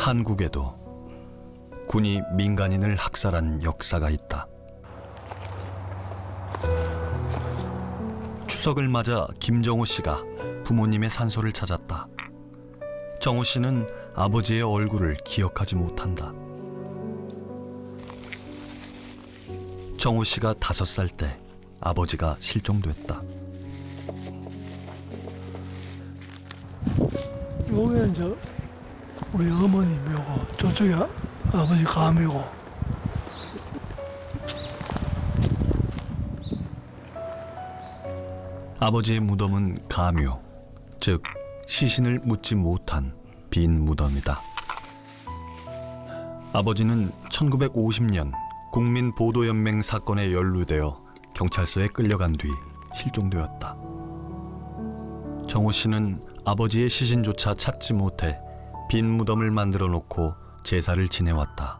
한국에도 군이 민간인을 학살한 역사가 있다. 추석을 맞아 김정호 씨가 부모님의 산소를 찾았다. 정호 씨는 아버지의 얼굴을 기억하지 못한다. 정호 씨가 5살 때 아버지가 실종됐다. 여기는 우리 어머니 묘고 저쪽이 아버지 가묘고. 아버지의 무덤은 가묘, 즉 시신을 묻지 못한 빈 무덤이다. 아버지는 1950년 국민보도연맹 사건에 연루되어 경찰서에 끌려간 뒤 실종되었다. 정호 씨는 아버지의 시신조차 찾지 못해 빈 무덤을 만들어 놓고 제사를 지내왔다.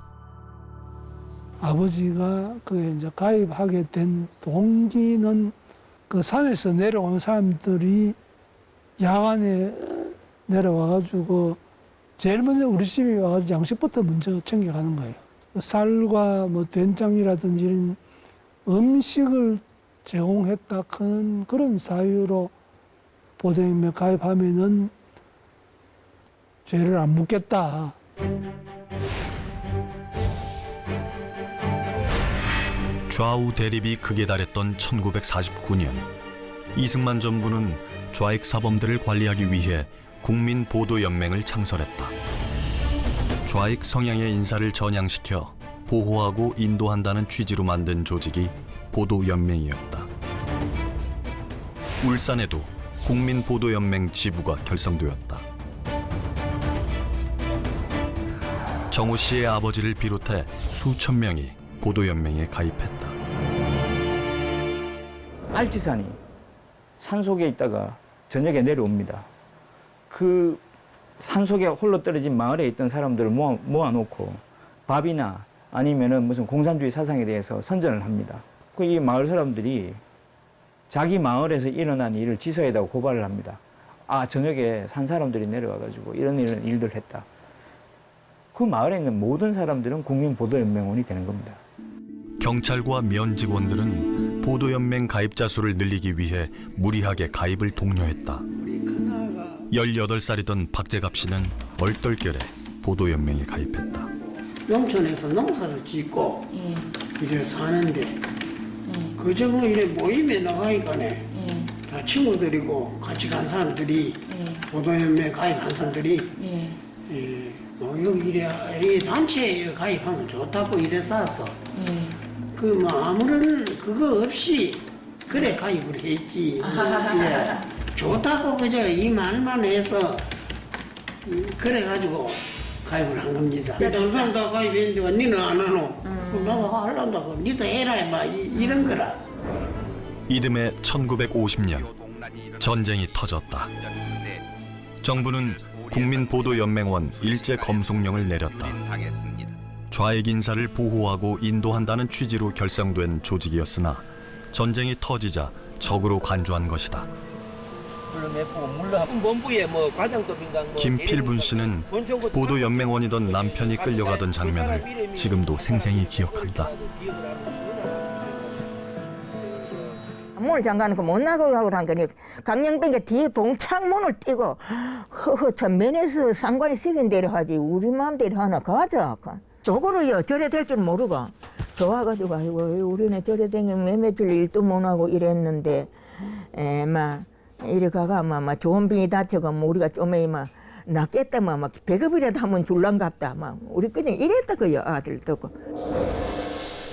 아버지가 이제 가입하게 된 동기는 그 산에서 내려온 사람들이 야간에 내려와가지고 제일 먼저 우리 집에 와가지고 양식부터 먼저 챙겨가는 거예요. 쌀과 뭐 된장이라든지 이런 음식을 제공했다 큰 그런 사유로 보도연맹 가입하면은 죄를 안 묻겠다. 좌우 대립이 극에 달했던 1949년 이승만 정부는 좌익 사범들을 관리하기 위해 국민보도연맹을 창설했다. 좌익 성향의 인사를 전향시켜 보호하고 인도한다는 취지로 만든 조직이 보도연맹이었다. 울산에도 국민보도연맹 지부가 결성되었다. 정호 씨의 아버지를 비롯해 수천 명이 보도연맹에 가입했다. 알치산이 산속에 있다가 저녁에 내려옵니다. 그 산속에 홀로 떨어진 마을에 있던 사람들을 모아놓고 밥이나 아니면은 무슨 공산주의 사상에 대해서 선전을 합니다. 이 마을 사람들이 자기 마을에서 일어난 일을 지서에다가 고발을 합니다. 아, 저녁에 산 사람들이 내려와가지고 이런 일들 했다. 그 마을에 있는 모든 사람들은 국민보도연맹원이 되는 겁니다. 경찰과 면직원들은 보도연맹 가입자 수를 늘리기 위해 무리하게 가입을 독려했다. 18살이던 박재갑 씨는 얼떨결에 보도연맹에 가입했다. 농촌에서 농사를 짓고 이래 사는데 그저 뭐 이래 모임에 나가니까네 다 친구들이고 같이 간 사람들이 보도연맹 가입한 사람들이 여기 이래 이 단체에 가입하면 좋다고 이래 쌓았어. 그 뭐 아무런 그거 없이 그래 가입을 했지. 예. 좋다고 그저 이 말만 해서 그래가지고 가입을 한 겁니다. 다른 사람 다 가입했는데 니는 안 하노? 나도 하려고 니도 해라 해봐 이런 거라. 이듬해 1950년 전쟁이 터졌다. 정부는 국민보도연맹원 일제 검속령을 내렸다. 좌익 인사를 보호하고 인도한다는 취지로 결성된 조직이었으나 전쟁이 터지자 적으로 간주한 것이다. 김필분 씨는 보도연맹원이던 남편이 끌려가던 장면을 지금도 생생히 기억한다. 문을 잠가놓고 못 나가려고 한 거니 강령병이 뒤에 봉창문을 띄고 전면에서 상관이 쓰긴 대로 하지 우리 마음대로 하나 가자. 저거를요 저래 될 줄 모르고 좋아가지고 아이고 우리는 저래 댕기면 며칠 일도 못하고 이랬는데 막 이래 가가 막 좋은 병이 다쳐가 우리가 좀에 막 낫겠다 막 배급이라도 하면 줄란갑다 막 우리 그냥 이랬다 그요 아들 듣고.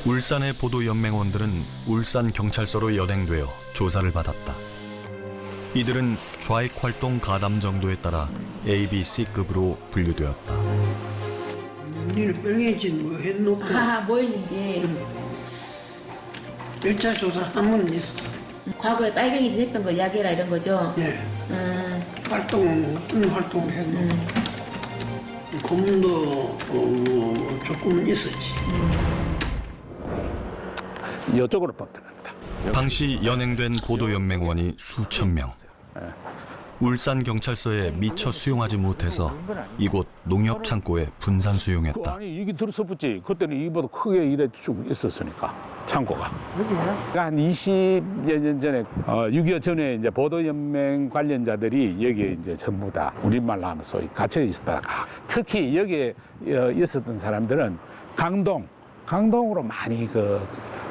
울산의 보도연맹원들은 울산 경찰서로 연행되어 조사를 받았다. 이들은 좌익 활동 가담 정도에 따라 A, B, C급으로 분류되었다. 니는 병해지 뭐 했노? 뭐 했는지 1차 조사 한 번은 있었어. 과거에 빨갱이 짓 했던 걸 이야기해라 이런 거죠? 예. 활동 어떤 활동을 했노? 고문도 조금은 있었지. 이쪽으로 뽑혀갑니다. 당시 연행된 보도연맹원이 수천 명. 울산 경찰서에 미처 수용하지 못해서 이곳 농협 창고에 분산 수용했다. 아니 이게 들어서붙지. 그때는 이보다 크게 이래 쭉 있었으니까 창고가. 한 20년 전에 6.25 전에 이제 보도연맹 관련자들이 여기에 이제 전부 다 우리말로 하면 소위 갇혀 있었다가 특히 여기에 있었던 사람들은 강동으로 많이 그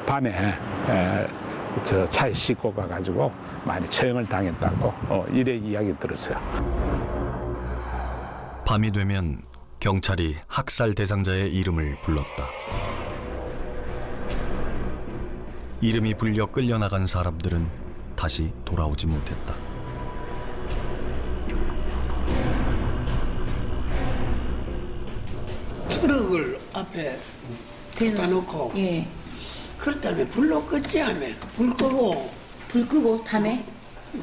밤에 저 차에 싣고 가가지고 많이 처형을 당했다고 이래 이야기 들었어요. 밤이 되면 경찰이 학살 대상자의 이름을 불렀다. 이름이 불려 끌려나간 사람들은 다시 돌아오지 못했다. 트럭을 앞에 대다 놓고 예. 그럴 때문에 불로 껐지 하며 불 끄고 밤에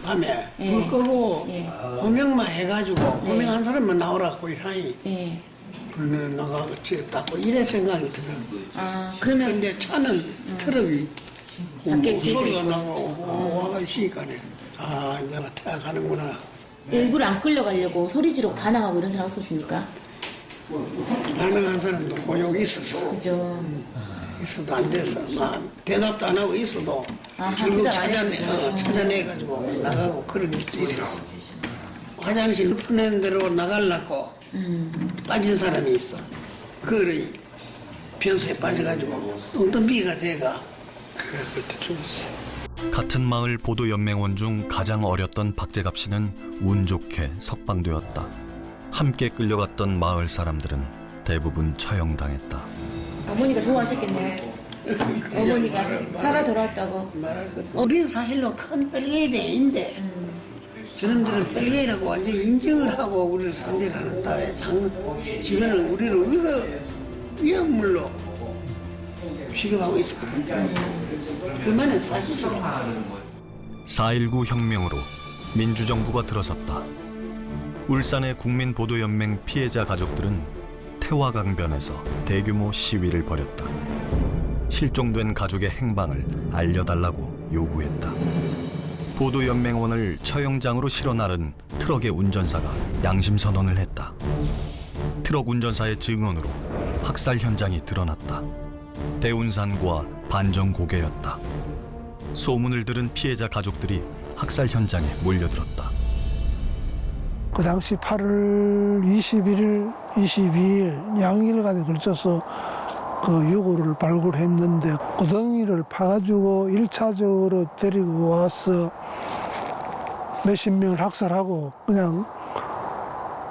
밤에 예. 불 끄고 예. 호명만 해가지고 호명한 사람만 나오라고 이러니 예. 불을 나가고 튀었다고 이래 생각이 들어요. 아 그러면 근데 차는 트럭이 밖에 소리가 계속 나고 와가 있으니까네. 아 이제 태워가는구나. 일부러 안 끌려가려고 소리 지르고 반항하고 이런 사람 없었습니까? 반응한 사람도 고용 있었어. 그죠. 있어도 안 돼서 막 대답도 안 하고 있어도 아, 결국 대답 안 했구나. 찾아내가지고 나가고 그런 일도 있었어. 화장실 푸는 대로 나가려고 빠진 사람이 있어. 그거를 변수에 빠져가지고 똥덤비가 돼가 그래 그때 죽었어. 같은 마을 보도연맹원 중 가장 어렸던 박재갑 씨는 운 좋게 석방되었다. 함께 끌려갔던 마을 사람들은 대부분 처형당했다. 어머니가 좋아하셨겠네요. 어머니가 살아 돌아왔다고. 말할 것도 우리는 사실로 큰 뺄개이 대인데 저놈들은 뺄개이라고 완전 인정을 하고 우리를 상대를 하는다. 지금은 우리를 위험물로 취급하고 있었거든. 그 말은 사실이죠. 4.19 혁명으로 민주정부가 들어섰다. 울산의 국민보도연맹 피해자 가족들은 태화강변에서 대규모 시위를 벌였다. 실종된 가족의 행방을 알려달라고 요구했다. 보도연맹원을 처형장으로 실어 나른 트럭의 운전사가 양심선언을 했다. 트럭 운전사의 증언으로 학살 현장이 드러났다. 대운산과 반정고개였다. 소문을 들은 피해자 가족들이 학살 현장에 몰려들었다. 그 당시 8월 21일, 22일 양일간에 걸쳐서 그 유골을 발굴했는데 구덩이를 파가지고 1차적으로 데리고 와서 몇십 명을 학살하고 그냥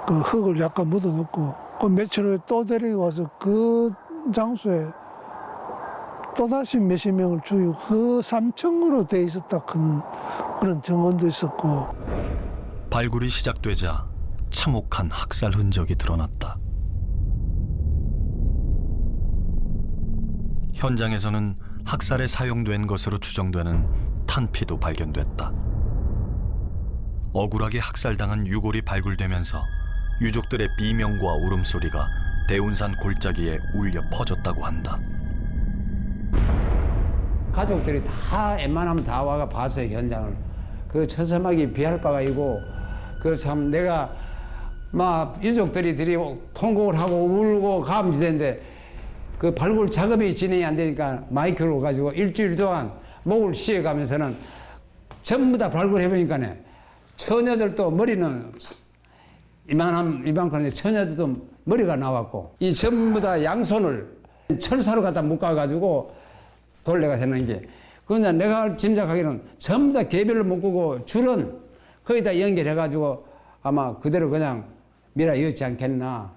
그 흙을 약간 묻어놓고 그 며칠 후에 또 데리고 와서 그 장소에 또다시 몇십 명을 죽이고 그 3층으로 돼 있었다 그런 증언도 있었고. 발굴이 시작되자 참혹한 학살 흔적이 드러났다. 현장에서는 학살에 사용된 것으로 추정되는 탄피도 발견됐다. 억울하게 학살당한 유골이 발굴되면서 유족들의 비명과 울음소리가 대운산 골짜기에 울려 퍼졌다고 한다. 가족들이 다 웬만하면 다 와가 봤어요, 현장을. 그 처참하게 비할 바가 있고 그 참 내가 막 유족들이 통곡을 하고 울고 감지되는데 그 발굴 작업이 진행이 안 되니까 마이크로 가지고 일주일 동안 목을 쉬어가면서는 전부 다 발굴해보니까네 처녀들도 머리는 이만큼 처녀들도 머리가 나왔고 이 전부 다 양손을 철사로 갖다 묶어가지고 돌레가 되는 게 그냥 내가 짐작하기는 전부 다 개별로 묶고 줄은 거기다 연결해가지고 아마 그대로 그냥 밀어였지 않겠나.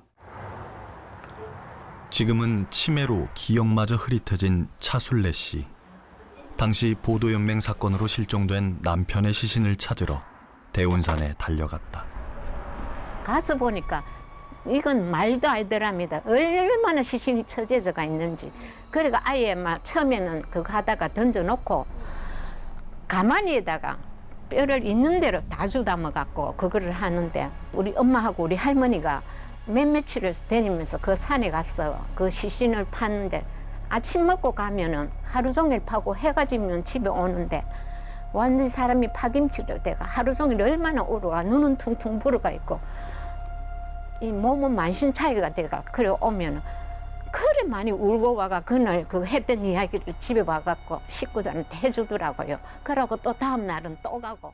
지금은 치매로 기억마저 흐릿해진 차술래 씨. 당시 보도연맹 사건으로 실종된 남편의 시신을 찾으러 대운산에 달려갔다. 가서 보니까 이건 말도 안 되랍니다. 얼마나 시신이 처져져가 있는지. 그러니까 아예 막 처음에는 그거 하다가 던져놓고 가만히에다가 뼈를 있는 대로 다 주담아갖고 그거를 하는데 우리 엄마하고 우리 할머니가 며칠을 다니면서 그 산에 가서 그 시신을 파는데 아침 먹고 가면은 하루 종일 파고 해가 지면 집에 오는데 완전히 사람이 파김치로 돼가 하루 종일 얼마나 울어가 눈은 퉁퉁 불어가 있고 이 몸은 만신 차이가 돼가 그래 오면은 그래 많이 울고 와가 그날 그 했던 이야기를 집에 와갖고 식구들한테 해주더라고요. 그러고 또 다음 날은 또 가고.